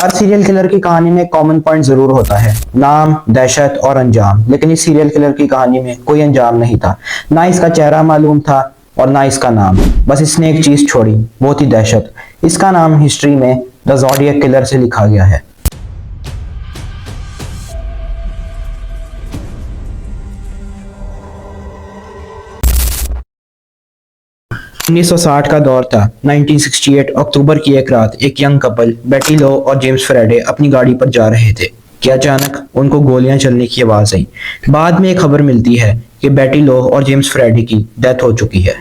हर serial killer की कहानी में कॉमन पॉइंट जरूर होता है, नाम, दहशत और अंजाम। लेकिन इस सीरियल किलर की कहानी में कोई अंजाम नहीं था, ना इसका चेहरा मालूम था और ना इसका नाम। बस इसने एक चीज छोड़ी, वो थी दहशत। इसका नाम हिस्ट्री में द ज़ोडिएक किलर से लिखा गया है। 1960 का दौर था। 1968 अक्टूबर की एक रात एक यंग कपल बेटी लो और जेम्स फ्राइडे अपनी गाड़ी पर जा रहे थे कि अचानक उनको गोलियां चलने की आवाज आई। बाद में एक खबर मिलती है कि बेटी लो और जेम्स फ्राइडे की डेथ हो चुकी है,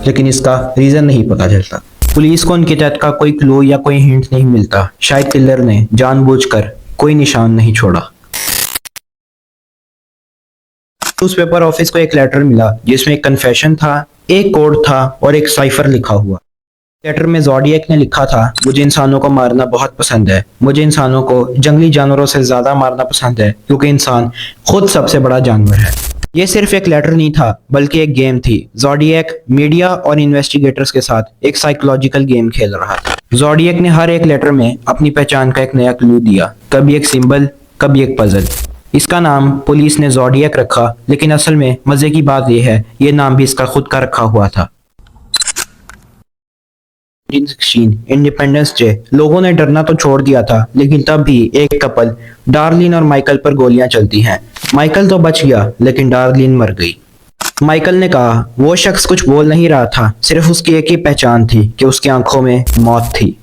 लेकिन इसका रीजन नहीं पता चलता। पुलिस को उनकी डेथ का कोई क्लू या कोई हिंट नहीं मिलता। शायद किलर ने जानबूझकर कोई निशान नहीं छोड़ा। न्यूज़पेपर ऑफिस को एक लेटर मिला जिसमें एक कन्फेशन था, एक कोड था और एक साइफर लिखा हुआ। लेटर में ज़ोडिएक ने लिखा था, मुझे इंसानों को मारना बहुत पसंद है। मुझे इंसानों को जंगली जानवरों से ज्यादा मारना पसंद है, क्योंकि इंसान खुद सबसे बड़ा जानवर है। ये सिर्फ एक लेटर नहीं था, बल्कि एक गेम थी। ज़ोडिएक मीडिया और इन्वेस्टिगेटर्स के साथ एक साइकोलॉजिकल गेम खेल रहा था। ज़ोडिएक ने हर एक लेटर में अपनी पहचान का एक नया क्लू दिया, कभी एक सिंबल, कभी एक पजल। इसका नाम पुलिस ने ज़ोडिएक रखा, लेकिन असल में मजे की बात यह है, ये नाम भी इसका खुद का रखा हुआ था। 1916 इंडिपेंडेंस डे। लोगों ने डरना तो छोड़ दिया था, लेकिन तब भी एक कपल डार्लिन और माइकल पर गोलियां चलती हैं। माइकल तो बच गया, लेकिन डार्लिन मर गई। माइकल ने कहा वो शख्स कुछ बोल नहीं रहा था, सिर्फ उसकी एक ही पहचान थी कि उसकी आंखों में मौत थी।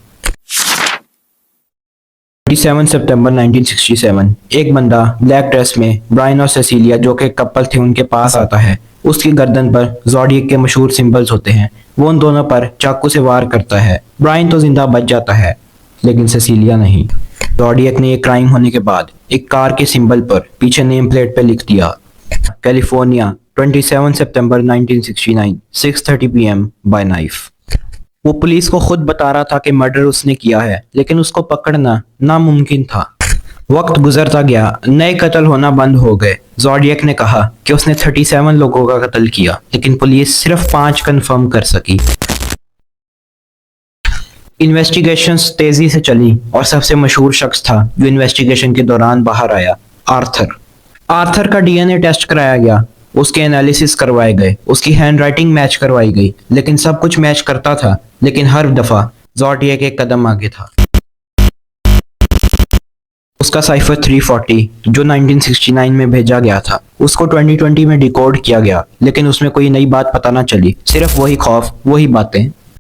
27 सितंबर 1967 एक बंदा ब्लैक ड्रेस में ब्रायन और सेसिलिया, जो कि कपल थे, उनके पास आता है। उसकी गर्दन पर ज़ोडिएक के मशहूर सिंबल्स होते हैं। वो उन दोनों पर चाकू से वार करता है। ब्रायन तो जिंदा बच जाता है, लेकिन सेसिलिया नहीं। ज़ोडिएक ने एक क्राइम होने के बाद एक कार के सिंबल पर पीछे नेम प्लेट पे लिख दिया, कैलिफोर्निया 27 सितंबर 1969 6:30 PM बाय नाइफ। वो पुलिस को खुद बता रहा था कि मर्डर उसने किया है, लेकिन उसको पकड़ना नामुमकिन था। वक्त गुजरता गया, नए कत्ल होना बंद हो गए। ज़ोडिएक ने कहा कि उसने 37 लोगों का कत्ल किया, लेकिन पुलिस सिर्फ 5 कंफर्म कर सकी। इन्वेस्टिगेशंस तेजी से चली और सबसे मशहूर शख्स था जो इन्वेस्टिगेशन के दौरान बाहर आया, आर्थर। आर्थर का डीएनए टेस्ट कराया गया, उसके एनालिसिस करवाए गए, उसकी हैंडराइटिंग मैच करवाई गई, लेकिन सब कुछ मैच करता था, लेकिन हर दफा ज़ोडिएक एक कदम आगे था। उसका साइफर 340 जो 1969 में भेजा गया था, उसको 2020 में डिकोड किया गया, लेकिन उसमें कोई नई बात पता ना चली, सिर्फ वही खौफ, वही बातें।